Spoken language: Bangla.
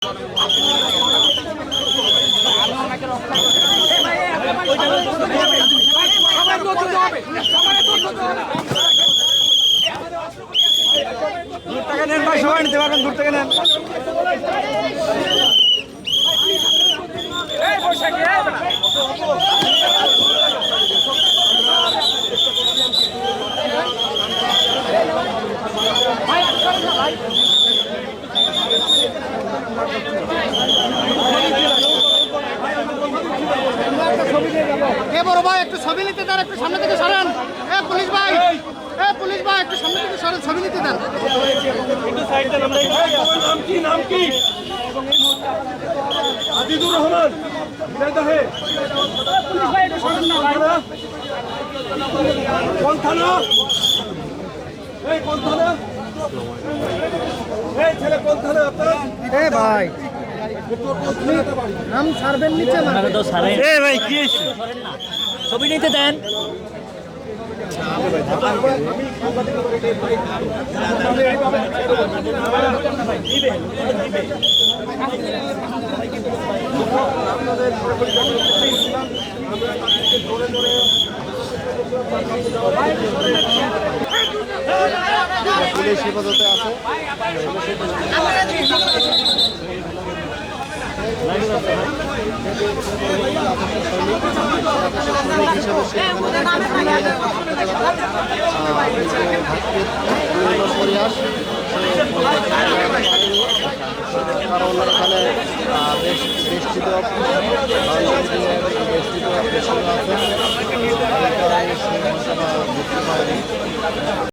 দূর থেকে নেন ভাই, সবাই নিতে পারবেন, দূর থেকে নেন। বড় ভাই একটু ছবি নিতে দেন, একটু সামনে থেকে সরেন। পুলিশ ভাই, পুলিশ ভাই একটু সামনে থেকে সরেন, ছবি নিতে দেন। নাম কি? নাম কি? আজিজুর রহমান। কোন থানা? কোন থানা? ছেলে কোন থানা আপনার? ভাই নাম সারবেন নিচে না ভাই কি ছবি নিতে দেন। পুলিশ হেফাজতে আছে। কারণ এখানে বেষ্টিত আছে।